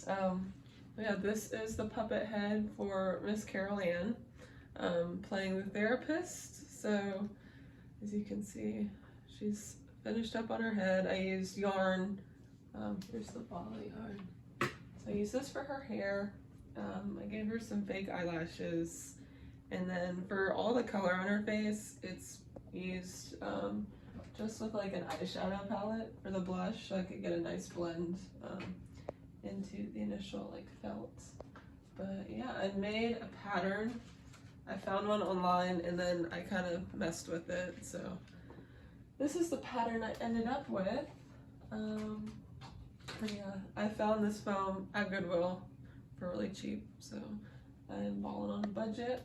Um, yeah, this is the puppet head for Miss Carol Ann, playing the therapist. So, as you can see, she's finished up on her head. I used yarn. Here's the ball of yarn. So I used this for her hair. I gave her some fake eyelashes. And then for all the color on her face, it's used just with like an eyeshadow palette for the blush, so I could get a nice blend into the initial like felt. But yeah, I made a pattern. I found one online and then I kind of messed with it. So this is the pattern I ended up with. Yeah, I found this foam at Goodwill for really cheap, so I'm balling on a budget.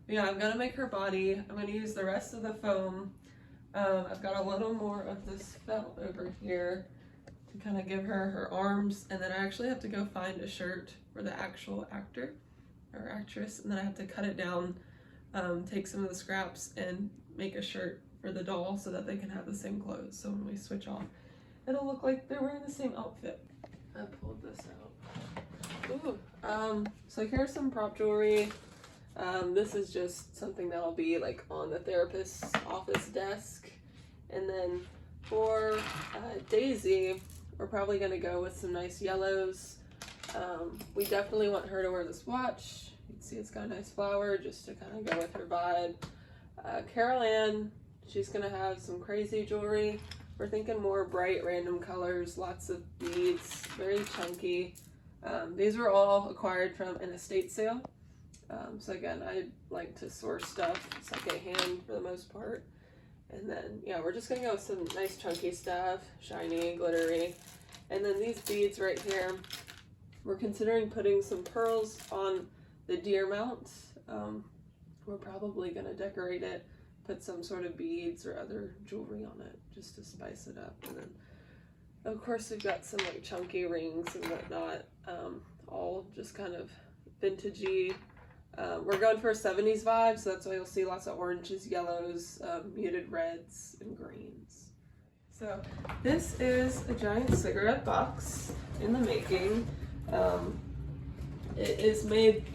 But yeah, I'm gonna make her body. I'm gonna use the rest of the foam. I've got a little more of this felt over here to kind of give her her arms, and then I actually have to go find a shirt for the actual actor or actress, and then I have to cut it down, take some of the scraps and make a shirt for the doll so that they can have the same clothes. So when we switch off, it'll look like they're wearing the same outfit. I pulled this out. Ooh. So here's some prop jewelry. This is just something that'll be like on the therapist's office desk. And then for Daisy, we're probably gonna go with some nice yellows. We definitely want her to wear this watch. You can see it's got a nice flower just to kind of go with her vibe. Carol Ann, she's gonna have some crazy jewelry. We're thinking more bright random colors, lots of beads, very chunky. These were all acquired from an estate sale. So again, I like to source stuff secondhand for the most part. And then, yeah, we're just gonna go with some nice chunky stuff, shiny, glittery. And then these beads right here, we're considering putting some pearls on the deer mount. We're probably gonna decorate it, put some sort of beads or other jewelry on it just to spice it up. And then of course we've got some like chunky rings and whatnot, all just kind of vintagey. We're going for a 70s vibe, so that's why you'll see lots of oranges, yellows, muted reds, and greens. So this is a giant cigarette box in the making. It is made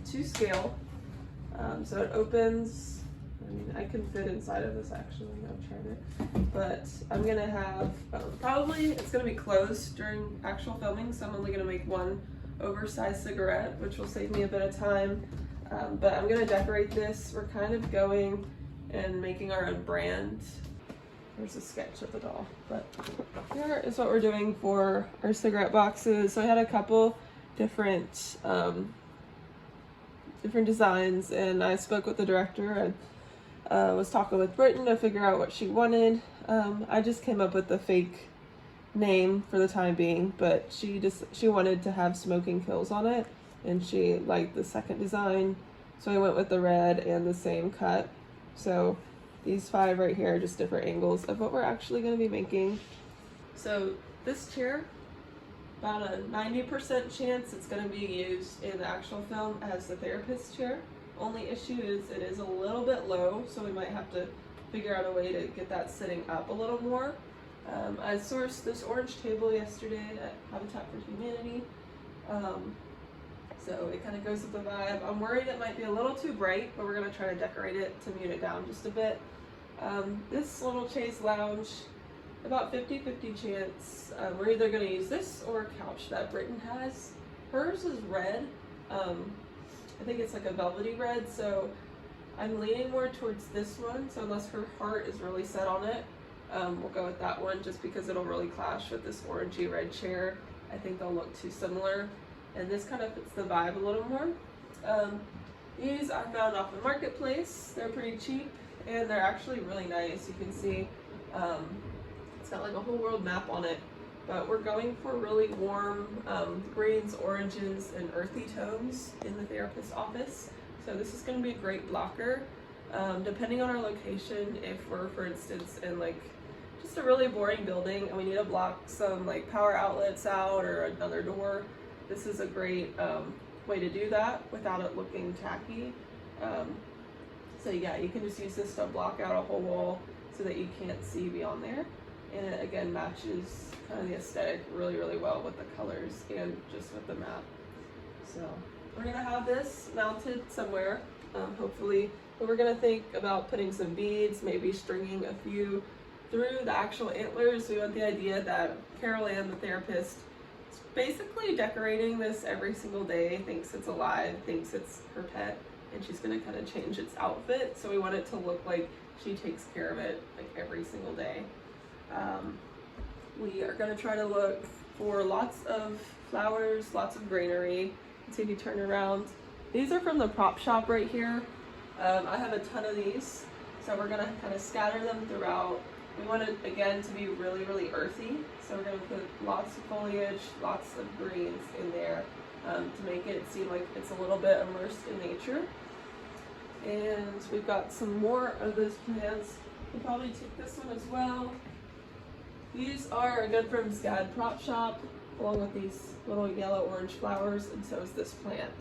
to scale, so it opens. I mean, I can fit inside of this actually. I've tried it, but I'm gonna have probably it's gonna be closed during actual filming, so I'm only gonna make one oversized cigarette, which will save me a bit of time. But I'm gonna decorate this. We're kind of going and making our own brand. There's a sketch of the doll, but here is what we're doing for our cigarette boxes. So I had a couple different designs, and I spoke with the director and was talking with Britton to figure out what she wanted. I just came up with the fake name for the time being, but she wanted to have smoking kills on it, and she liked the second design, so I went with the red and the same cut. So these 5 right here are just different angles of what we're actually going to be making. So this chair, about a 90% chance it's going to be used in the actual film as the therapist chair. Only issue is it is a little bit low, so we might have to figure out a way to get that sitting up a little more. I sourced this orange table yesterday at Habitat for Humanity. So it kind of goes with the vibe. I'm worried it might be a little too bright, but we're going to try to decorate it to mute it down just a bit. This little chaise lounge, about 50-50 chance. We're either going to use this or a couch that Britton has. Hers is red. I think it's like a velvety red, so I'm leaning more towards this one. So unless her heart is really set on it, we'll go with that one just because it'll really clash with this orangey red chair. I think they'll look too similar. And this kind of fits the vibe a little more. These I found off the marketplace. They're pretty cheap and they're actually really nice. You can see it's got like a whole world map on it, but we're going for really warm greens, oranges, and earthy tones in the therapist's office. So this is going to be a great blocker. Depending on our location, if we're, for instance, in like just a really boring building and we need to block some like power outlets out or another door, this is a great way to do that without it looking tacky. So yeah, you can just use this to block out a whole wall so that you can't see beyond there. and it again matches kind of the aesthetic really, really well with the colors and just with the map. So we're gonna have this mounted somewhere, hopefully, but we're gonna think about putting some beads, maybe stringing a few through the actual antlers. We want the idea that Carol Ann, the therapist, is basically decorating this every single day, thinks it's alive, thinks it's her pet, and she's gonna kind of change its outfit. So we want it to look like she takes care of it like every single day. We are gonna try to look for lots of flowers, lots of greenery. Let's see if you turn around. These are from the prop shop right here. I have a ton of these, so we're gonna kind of scatter them throughout. We want it again to be really, really earthy, so we're gonna put lots of foliage, lots of greens in there to make it seem like it's a little bit immersed in nature. And we've got some more of those plants. We'll probably take this one as well. These are good from Scad Prop Shop, along with these little yellow-orange flowers, and so is this plant.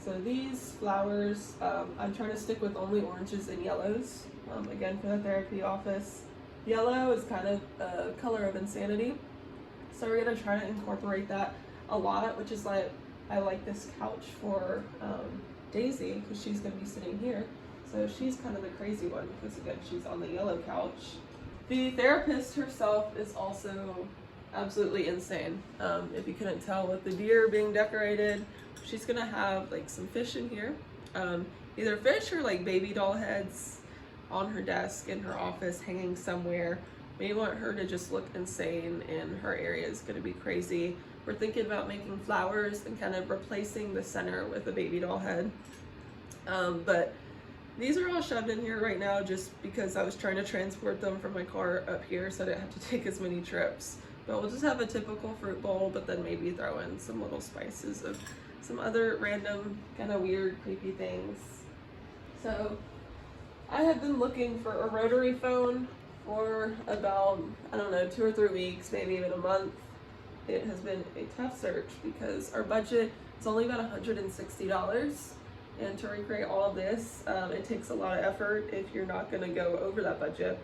So these flowers, I'm trying to stick with only oranges and yellows, again for the therapy office. Yellow is kind of a color of insanity, so we're going to try to incorporate that a lot, which is like, I like this couch for Daisy, because she's going to be sitting here. So she's kind of the crazy one, because again, she's on the yellow couch. The therapist herself is also absolutely insane. If you couldn't tell with the deer being decorated, she's gonna have like some fish in here, either fish or like baby doll heads on her desk in her office hanging somewhere. We want her to just look insane, and her area is gonna be crazy. We're thinking about making flowers and kind of replacing the center with a baby doll head. But these are all shoved in here right now just because I was trying to transport them from my car up here, so I didn't have to take as many trips. But we'll just have a typical fruit bowl, but then maybe throw in some little spices of some other random kind of weird, creepy things. So I have been looking for a rotary phone for about, I don't know, 2 or 3 weeks, maybe even a month. It has been a tough search because our budget is only about $160. And to recreate all of this, it takes a lot of effort if you're not gonna go over that budget.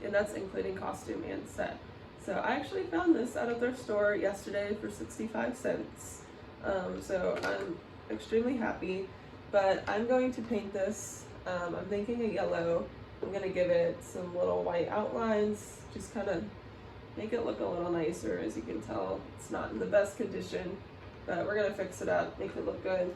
And that's including costume and set. So I actually found this at a thrift store yesterday for 65 cents. So I'm extremely happy, but I'm going to paint this. I'm thinking a yellow. I'm gonna give it some little white outlines, just kind of make it look a little nicer. As you can tell, it's not in the best condition, but we're gonna fix it up, make it look good.